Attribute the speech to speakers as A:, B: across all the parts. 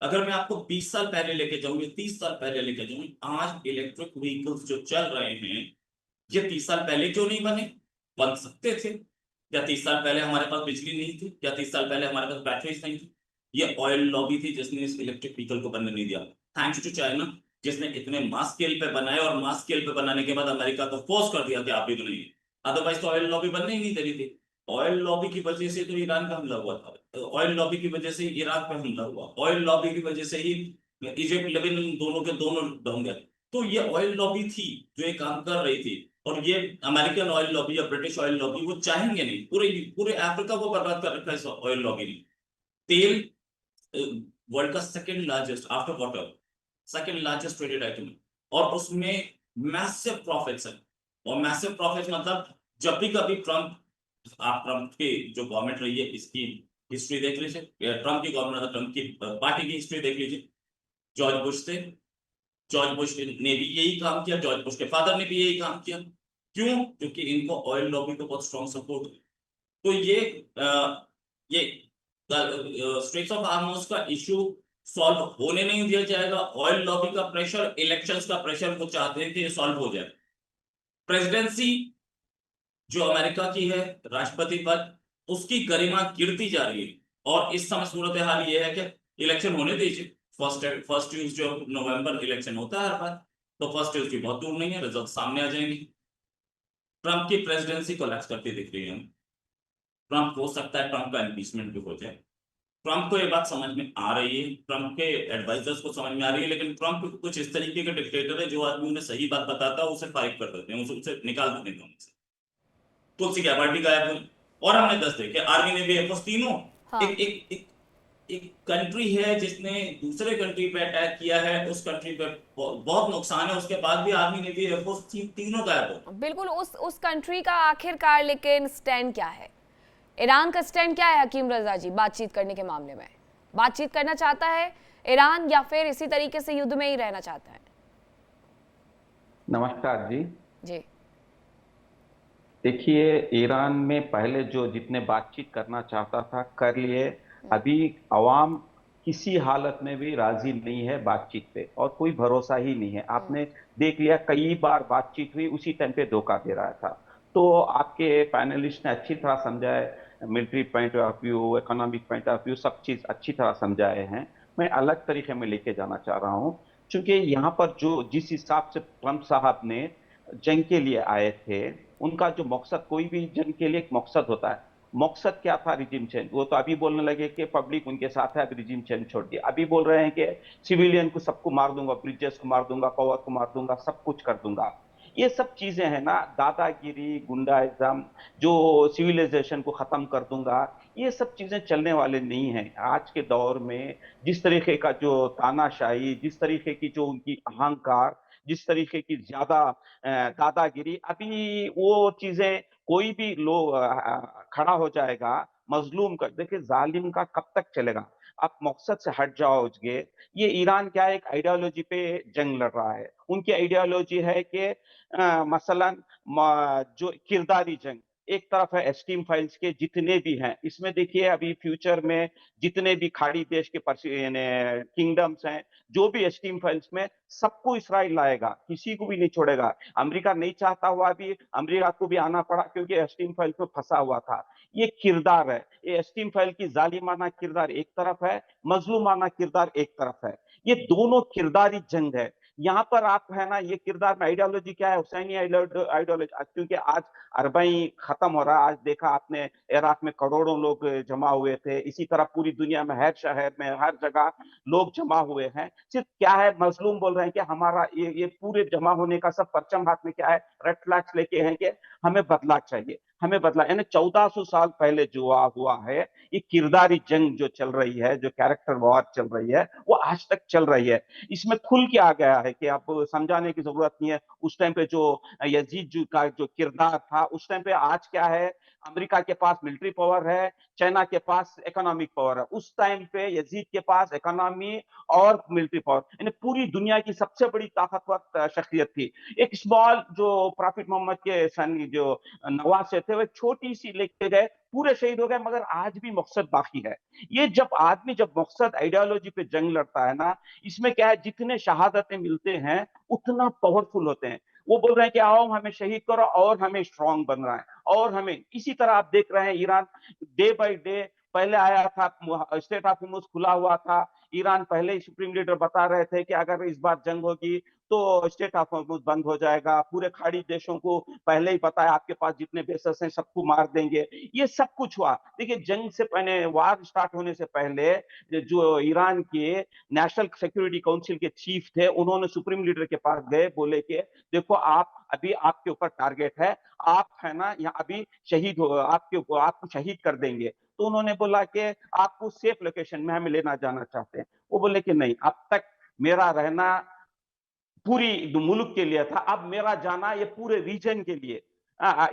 A: अगर मैं आपको 20 साल पहले लेके जाऊं या 30 साल पहले लेके जाऊं, आज इलेक्ट्रिक व्हीकल्स जो चल रहे हैं, ये 30 साल पहले क्यों नहीं बने? बन सकते थे। या 30 साल पहले हमारे पास बिजली नहीं थी? या 30 साल पहले हमारे पास बैटरीज नहीं थी? ये ऑयल लॉबी थी जिसने इस इलेक्ट्रिक व्हीकल को बनने नहीं दिया। थैंक्स टू चाइना, जिसने इतने मास स्केल पे बनाए, और मास स्केल पे बनाने के बाद अमेरिका को फोर्स कर दिया कि आप भी बनाइए। अदरवाइज तो ऑयल लॉबी बनने ही नहीं दे रही थी। ऑयल लॉबी की वजह से तो ईरान का हमला हुआ था, ऑयल लॉबी की वजह से इराक पे हमला हुआ, ऑयल लॉबी की वजह से ही इजिप्ट लेबनान दोनों के दोनों डूब गए। तो ये ऑयल लॉबी थी जो ये काम कर रही थी। और ये अमेरिकन ऑयल लॉबी या ब्रिटिश ऑयल लॉबी वो चाहेंगे नहीं, पूरे पूरे अफ्रीका को बर्बाद कर रखा है इस ऑयल लॉबी ने। तेल वर्ल्ड का second largest after water, second largest traded item है। और उसमें मैसिव प्रॉफिट्स है। और मैसिव प्रॉफिट्स मतलब जब भी कभी ट्रम्प, आप ट्रम्प की जो गवर्नमेंट रही है इसकी हिस्ट्री देख लीजिए, ट्रम्प की गवर्नमेंट, ट्रम्प की पार्टी की हिस्ट्री देख लीजिए। जॉर्ज बुश थे, जॉर्ज बुश ने भी यही काम किया, जॉर्ज बुश के फादर ने भी यही काम किया। क्यों? क्योंकि इनको ऑयल लॉबी को बहुत स्ट्रॉन्ग सपोर्ट है। तो ये स्ट्रेट्स ऑफ हार्मोज का इशू सॉल्व होने नहीं दिया जाएगा। ऑयल लॉबी का प्रेशर, इलेक्शंस का प्रेशर, वो चाहते हैं कि ये सॉल्व हो जाए। प्रेसिडेंसी जो अमेरिका की है, राष्ट्रपति पद, उसकी गरिमा गिरती जा रही है। और इस समय सूरत हाल ये है कि इलेक्शन होने दीजिए। First first Tuesday of November election होता है हर बार। तो फर्स्ट ट्यूसडे बहुत दूर नहीं है, रिजल्ट सामने आ जाएंगे। ट्रंप की प्रेसिडेंसी कोलैप्स करती दिख रही है। ट्रंप हो सकता है ट्रंप का इम्पीचमेंट भी हो जाए। ट्रंप को ये बात समझ में आ रही है, ट्रंप के एडवाइजर्स को समझ में आ रही है, लेकिन ट्रंप कुछ इस तरीके के डिक्टेटर है, जो आदमी उन्हें सही बात बताता है उसे फाइट कर देते हैं, उसे निकाल देते हैं उनसे। तुलसी गैbbard भी गायब हुई। और हमने 10 देखे, आर्मी ने भी एयरफोर्स तीनों।
B: हाँ।
A: एक एक एक एक कंट्री है जिसने दूसरे कंट्री पे अटैक किया है, उस कंट्री पे बहुत नुकसान है, उसके बाद भी आर्मी ने भी एयरफोर्स तीनों गायब हो।
B: बिल्कुल, उस कंट्री का आखिरकार लेकिन स्टैंड क्या है? ईरान का स्टैंड क्या है हकीम रजा जी, बातचीत करने के मामले में? बातचीत करना चाहता है ईरान, या फिर इसी तरीके से युद्ध में ही रहना चाहता है?
C: नमस्कार जी।
B: जी।
C: देखिए, ईरान में पहले जो जितने बातचीत करना चाहता था कर लिए। अभी अवाम किसी हालत में भी राजी नहीं है बातचीत पे, और कोई भरोसा ही नहीं है। आपने देख लिया, कई बार बातचीत हुई, उसी टाइम पे धोखा दे रहा था। तो आपके पैनलिस्ट ने अच्छी तरह समझाए, military point of view, economic point of view, सब चीज अच्छी तरह समझाए हैं। मैं अलग तरीके में लेके जाना चाह रहा हूँ। क्योंकि यहाँ पर जो जिस हिसाब से ट्रंप साहब ने जंग के लिए आए थे, उनका जो मकसद, कोई भी जंग के लिए एक मकसद होता है। मकसद क्या था? Regime change. वो तो अभी बोलने लगे कि पब्लिक उनके साथ है, अभी रिजिम चेंज छोड़ दिया। अभी बोल रहे हैं कि सिविलियन को सबको मार दूंगा, ब्रिजेस को मार दूंगा, पावर को मार दूंगा, सब कुछ कर दूंगा। ये सब चीजें हैं ना, दादागिरी, गुंडाइज्म, जो सिविलाइजेशन को खत्म कर दूंगा, ये सब चीजें चलने वाले नहीं हैं आज के दौर में। जिस तरीके का जो तानाशाही, जिस तरीके की जो उनकी अहंकार, जिस तरीके की ज्यादा दादागिरी, अभी वो चीजें कोई भी लोग खड़ा हो जाएगा मजलूम का। देखिए, जालिम का कब तक चलेगा? आप मकसद से हट जाओगे। ये ईरान क्या है, एक आइडियोलॉजी पे जंग लड़ रहा है। उनकी आइडियोलॉजी है कि मसलन जो किरदारी जंग, एक तरफ है एस्टीम फाइल्स के जितने भी हैं, इसमें देखिए अभी फ्यूचर में जितने भी खाड़ी देश के किंगडम्स हैं, जो भी एस्टीम फाइल्स में, सबको इसराइल लाएगा, किसी को भी नहीं छोड़ेगा। अमेरिका नहीं चाहता हुआ भी अमेरिका को भी आना पड़ा, क्योंकि एस्टीम फाइल में फंसा हुआ था। ये किरदार है, ये एस्टीम फाइल की जालिमाना किरदार एक तरफ है, मजलूमाना किरदार एक तरफ है। ये दोनों किरदारी जंग है। यहाँ पर आप है ना, ये किरदार में आइडियोलॉजी क्या है? हुसैनी आइडियोलॉजी। क्योंकि आज अरबई खत्म हो रहा है। आज देखा आपने, इराक में करोड़ों लोग जमा हुए थे, इसी तरह पूरी दुनिया में हर शहर में हर जगह लोग जमा हुए हैं। सिर्फ क्या है, मजलूम बोल रहे हैं कि हमारा ये पूरे जमा होने का सब परचम हाथ में क्या है, रेड फ्लैग्स लेके हैं कि हमें बदला चाहिए, हमें बदला। यानी 1400 साल पहले जो हुआ है, ये किरदारी जंग जो चल रही है, जो कैरेक्टर वॉर चल रही है, वो आज तक चल रही है। इसमें खुल के आ गया है कि आप समझाने की जरूरत नहीं है। उस टाइम पे जो यजीद जो का जो किरदार था उस टाइम पे, आज क्या है, अमेरिका के पास मिलिट्री पावर है, चाइना के पास इकोनॉमिक पावर है। उस टाइम पे यजीद के पास इकोनॉमी और मिलिट्री पावर, यानी पूरी दुनिया की सबसे बड़ी ताकतवर शख्सियत थी। एक स्मॉल जो प्रॉफिट मोहम्मद के सन जो नवासे थे, वो छोटी सी लेके गए, पूरे शहीद हो गए, मगर आज भी मकसद बाकी है। ये जब मकसद आइडियोलॉजी पे जंग लड़ता है ना, इसमें क्या है, जितने शहादतें मिलते हैं उतना पावरफुल होते हैं। वो बोल रहे हैं कि आओ हमें शहीद करो और हमें स्ट्रांग बनना है, और हमें इसी तरह आप देख रहे हैं ईरान डे बाय डे, पहले आया था स्टेट ऑफ होर्मुज खुला हुआ था, ईरान पहले ही सुप्रीम लीडर बता रहे थे कि अगर इस बार जंग होगी तो स्टेट ऑफ होर्मुज बंद हो जाएगा, पूरे खाड़ी देशों को पहले ही पता है आपके पास जितने बेसस हैं सबको मार देंगे। ये सब कुछ हुआ। देखिए जंग से पहले, वार स्टार्ट होने से पहले जो ईरान के नेशनल सिक्योरिटी काउंसिल के चीफ थे, उन्होंने सुप्रीम लीडर के पास गए, बोले कि देखो आप अभी आपके ऊपर टारगेट है, आप है ना यहाँ अभी शहीद हो, आपको शहीद कर देंगे। तो उन्होंने बोला कि आपको सेफ लोकेशन में हमें लेना जाना चाहते हैं। वो बोले कि नहीं, अब तक मेरा रहना पूरी मुल्क के लिए था, अब मेरा जाना ये पूरे रीजन के लिए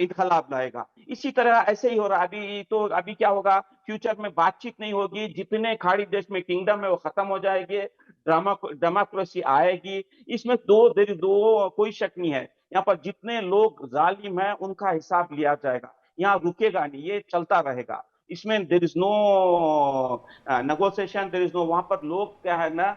C: इनकलाब लाएगा। इसी तरह ऐसे ही हो रहा है। अभी क्या होगा, फ्यूचर में बातचीत नहीं होगी, जितने खाड़ी देश में किंगडम है वो खत्म हो जाएंगे, डेमोक्रेसी आएगी। इसमें दो कोई शक नहीं है, यहाँ पर जितने लोग जालिम हैं उनका हिसाब लिया जाएगा, यहाँ रुकेगा नहीं, ये चलता रहेगा। इसमें there is no negotiation, there is no, वहां पर लोग क्या है ना,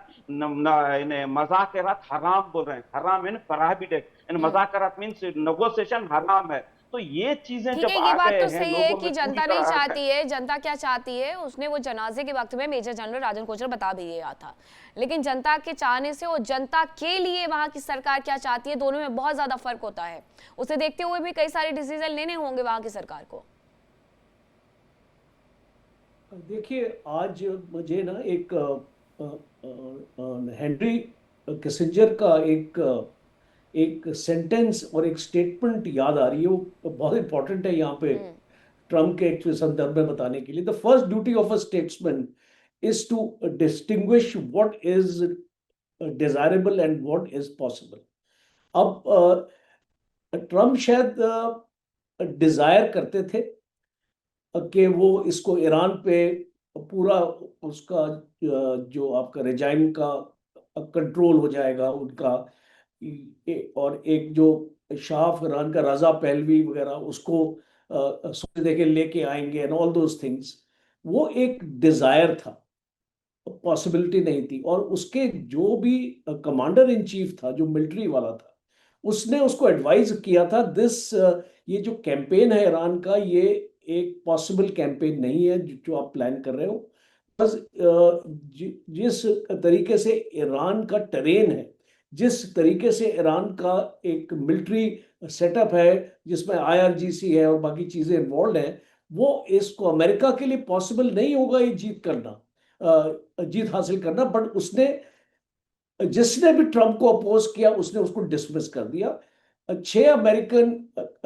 C: मजाकरात हराम बोल रहे हैं, हराम इन प्रोहिबिटेड, इन मजाकरात मींस नेगोशिएशन हराम है। तो ये चीजें
B: ठीक
C: जब
B: है,
C: आ
B: ये बात
C: गए
B: तो
C: हैं
B: सही है
C: लोगों
B: कि
C: में पूरी
B: जनता नहीं
C: तरह
B: चाहती है। जनता क्या चाहती है, उसने वो जनाजे के वक्त में मेजर जनरल राजन कोचर बता भी दिया था। लेकिन जनता के चाहने से और जनता के लिए वहां की सरकार क्या चाहती है, दोनों में बहुत ज्यादा फर्क होता है। उसे देखते हुए भी कई सारे डिसीजन लेने होंगे वहां की सरकार को।
D: देखिए, आज मुझे ना एक हेनरी किसिंजर का एक सेंटेंस और एक स्टेटमेंट याद आ रही है, वो बहुत इंपॉर्टेंट है यहाँ पे ट्रम्प के संदर्भ में बताने के लिए। The first duty of a statesman is to distinguish what is desirable and what is possible. अब ट्रम्प शायद डिजायर करते थे कि वो इसको ईरान पे पूरा उसका जो आपका रेजाइम का कंट्रोल हो जाएगा उनका, और एक जो शाह ऑफ ईरान का रजा पहलवी वगैरह उसको सोने दे के लेके आएंगे एंड ऑल दोज थिंग्स। वो एक डिजायर था, पॉसिबिलिटी नहीं थी। और उसके जो भी कमांडर इन चीफ था, जो मिलिट्री वाला था, उसने उसको एडवाइज किया था ये जो कैंपेन है ईरान का, ये एक पॉसिबल कैंपेन नहीं है जो आप प्लान कर रहे हो। बस जिस तरीके से ईरान का टेरेन है, जिस तरीके से ईरान का एक मिलिट्री सेटअप है जिसमें आईआरजीसी है और बाकी चीजें इन्वॉल्व हैं, वो इसको अमेरिका के लिए पॉसिबल नहीं होगा ये जीत हासिल करना। बट जिसने भी ट्रंप को अपोज किया उसने उसको डिसमिस कर दिया। 6 American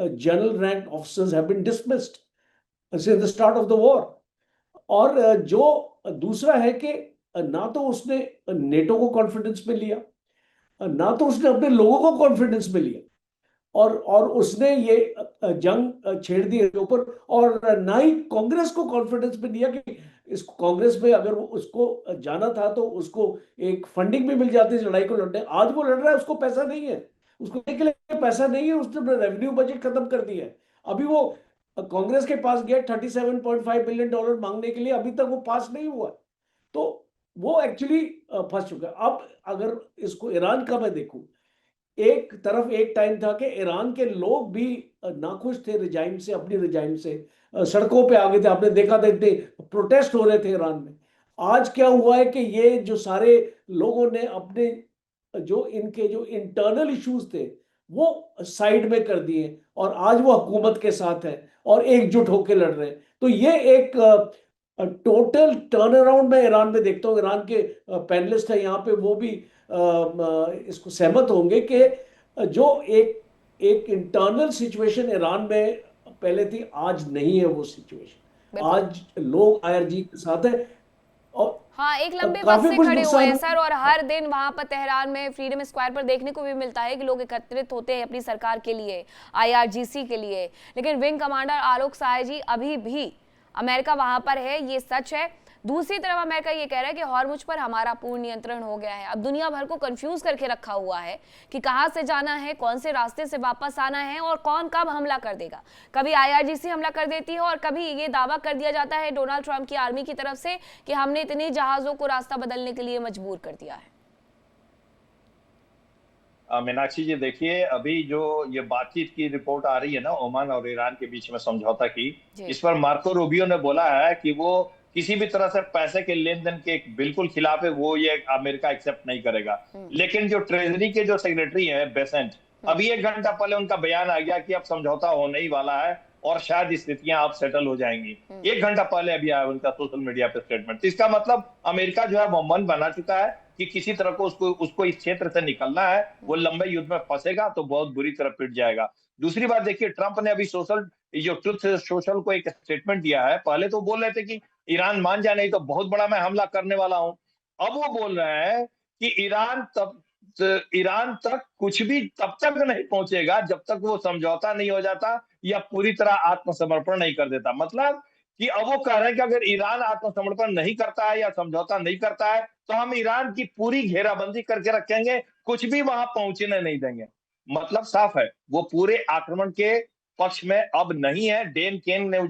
D: general rank officers have been dismissed since the start of the war. और जो दूसरा है कि ना तो उसने नेटो को कॉन्फिडेंस में लिया, ना तो उसने अपने लोगों को कॉन्फिडेंस में लिया, और उसने ये जंग छेड़ दी के ऊपर, और ना ही कांग्रेस को कॉन्फिडेंस में लिया कि इस कांग्रेस में अगर वो उसको जाना था तो उसको एक फंडिंग भी मिल जाती है लड़ाई को लड़ने। आज वो लड़ रहा है, उसको पैसा नहीं है, उसको के लिए पैसा नहीं है, उसने रेवेन्यू बजट खत्म कर दिया है। अभी वो कांग्रेस के पास गया $37.5 बिलियन मांगने के लिए, अभी तक वो पास नहीं हुआ। तो वो एक्चुअली फंस चुका है। अब अगर इसको ईरान का मैं देखूं, एक तरफ एक टाइम था कि ईरान के लोग भी नाखुश थे रिजाइम से, अपनी रिजाइम से, सड़कों पे आ गए थे। आपने देखा था इतने प्रोटेस्ट हो रहे थे ईरान में। आज क्या हुआ है कि ये जो सारे लोगों ने अपने जो इनके जो इंटरनल इश्यूज थे वो साइड में कर दिए, और आज वो हुकूमत के साथ है और एकजुट होकर लड़ रहे हैं। तो ये एक टोटल टर्न अराउंड मैं ईरान में देखता हूँ। ईरान के पैनलिस्ट है यहाँ पे, वो भी इसको सहमत होंगे कि जो एक इंटरनल सिचुएशन ईरान में पहले थी, आज नहीं है वो सिचुएशन। आज लोग आईआरजी के साथ है और
B: हाँ, एक लंबे वक्त
D: काफी
B: से
D: कुछ
B: खड़े हुए हैं
D: नुकसान
B: सर, और हर दिन वहां पर तेहरान में फ्रीडम स्क्वायर पर देखने को भी मिलता है कि लोग एकत्रित होते हैं अपनी सरकार के लिए, आईआरजीसी के लिए। लेकिन विंग कमांडर आलोक साय जी, अभी भी अमेरिका वहां पर है, ये सच है। दूसरी तरफ अमेरिका ये कह रहा है कि हॉर्मुज पर हमारा पूर्ण नियंत्रण हो गया है। अब दुनिया भर को कंफ्यूज करके रखा हुआ है कि कहां से जाना है, कौन से रास्ते से वापस आना है और कौन कब हमला कर देगा। कभी IRGC हमला कर देती है और कभी ये दावा कर दिया जाता है डोनाल्ड ट्रंप की आर्मी की तरफ से कि हमने इतने जहाजों को रास्ता बदलने के लिए मजबूर कर दिया है।
E: मीनाक्षी जी देखिए, अभी जो ये बातचीत की रिपोर्ट आ रही है ना ओमान और ईरान के बीच में समझौता की, इस पर मार्को रूबियो ने बोला है कि वो किसी भी तरह से पैसे के लेन देन के बिल्कुल खिलाफ है, वो ये अमेरिका एक्सेप्ट नहीं करेगा। लेकिन जो ट्रेजरी के जो सेक्रेटरी हैं बेसेंट, अभी 1 घंटा पहले उनका बयान आ गया कि अब समझौता होने ही वाला है और शायद स्थितियां अब सेटल हो जाएंगी। 1 घंटा पहले अभी आया उनका सोशल मीडिया पे स्टेटमेंट। तो इसका मतलब अमेरिका जो है वो मन बना चुका है कि किसी तरह को उसको इस क्षेत्र से निकलना है। वो लंबे युद्ध में फंसेगा तो बहुत बुरी तरह पिट जाएगा। दूसरी बात देखिए, ट्रंप ने अभी ट्रुथ सोशल को एक स्टेटमेंट दिया है। पहले तो बोल रहे थे कि ईरान मान जाए नहीं तो बहुत बड़ा मैं हमला करने वाला हूं। अब वो बोल रहे हैं कि ईरान तक कुछ भी तब तक नहीं पहुंचेगा जब तक वो समझौता नहीं हो जाता या पूरी तरह आत्मसमर्पण नहीं कर देता। मतलब कि अब वो कह रहे हैं कि अगर ईरान आत्मसमर्पण नहीं करता है या समझौता नहीं करता है तो हम ईरान की पूरी घेराबंदी करके रखेंगे, कुछ भी वहां पहुंचने नहीं देंगे। मतलब साफ है, वो पूरे आक्रमण के पक्ष में अब नहीं है। डेन केन ने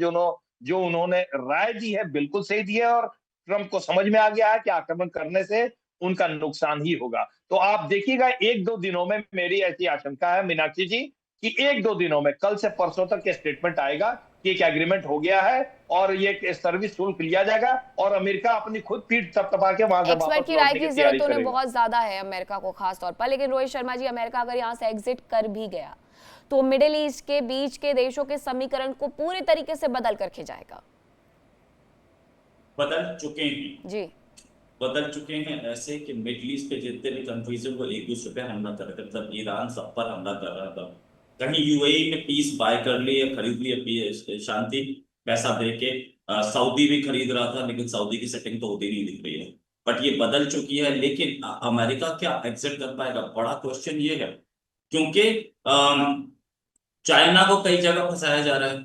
E: जो उन्होंने राय दी है बिल्कुल सही दी है और ट्रंप को समझ में आ गया है कि आक्रमण करने से उनका नुकसान ही होगा। तो आप देखिएगा 1-2 दिनों में, मेरी ऐसी आशंका है मीनाक्षी जी कि 1-2 दिनों में, कल से परसों तक ये स्टेटमेंट आएगा कि एक एग्रीमेंट हो गया है और ये सर्विस शुल्क लिया जाएगा और अमेरिका अपनी खुद पीठ थपथपा के वहां से
B: एक्सपर्ट की राय की जरूरत उन्हें बहुत ज्यादा है अमेरिका को खास तौर पर। लेकिन रोहित शर्मा जी, अमेरिका अगर यहाँ से एग्जिट कर भी गया तो मिडिल ईस्ट के बीच के देशों के समीकरण को पूरे तरीके से बदल करके जाएगा।
A: बदल चुके हैं
B: जी,
A: बदल चुके हैं ऐसे कि मिडिल ईस्ट के जितने भी कंट्रीज है वो एक दूसरे पे हमला कर रहे थे। मतलब ईरान सब पर हमला कर रहा था, कहीं UAE में पीस बाय कर लिए, खरीद लिए शांति पैसा दे के। सऊदी भी खरीद रहा था लेकिन सऊदी की सेटिंग तो होती नहीं दिख रही है। बट ये बदल चुकी है। लेकिन अमेरिका क्या एग्जिट कर पाएगा, बड़ा क्वेश्चन ये है। क्योंकि चाइना को कई जगह फंसाया जा रहा है।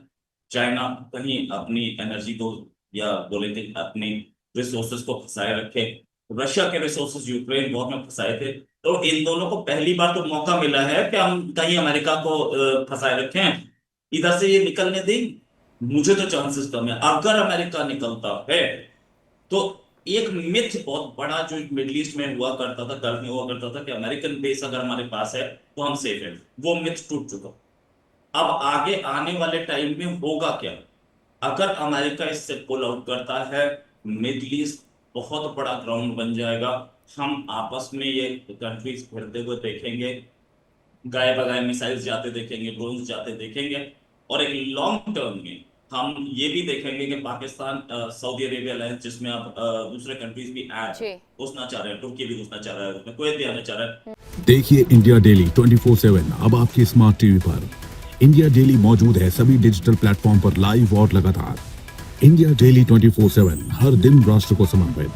A: चाइना कहीं अपनी एनर्जी को या बोले थे अपनी रिसोर्सेज को फंसाए रखे। रशिया के रिसोर्सेज यूक्रेन वॉर में फंसाए थे। तो इन दोनों को पहली बार तो मौका मिला है कि हम कहीं अमेरिका को फंसाए रखें, इधर से ये निकलने दें। मुझे तो चांसेस कम है। अगर अमेरिका निकलता है तो एक मिथ बहुत बड़ा जो मिडिल ईस्ट में हुआ करता था कि अमेरिकन बेस अगर हमारे पास है तो हम सेफ है, वो मिथ टूट चुका। अब आगे आने वाले टाइम में होगा क्या? अगर अमेरिका इससे पुल आउट करता है, मिडिल ईस्ट बहुत बड़ा ग्राउंड बन जाएगा। हम आपस में ये कंट्रीज फिरते हुए देखेंगे, गाय बगाए मिसाइल्स जाते देखेंगे, ड्रोन्स जाते देखेंगे। और एक लॉन्ग टर्म में हम ये भी देखेंगे कि पाकिस्तान सऊदी अरेबिया अलायंस, जिसमें अब दूसरे कंट्रीज भी घुसना चाह रहे हैं, तुर्की भी घुसना चाह रहा है, उसमें कुवैत भी आना चाह रहा है।
F: देखिए इंडिया डेली 24/7 अब आपकी स्मार्ट टीवी पर। इंडिया डेली मौजूद है सभी डिजिटल प्लेटफॉर्म पर लाइव और लगातार। इंडिया डेली 24/7 हर दिन राष्ट्र को समर्पित।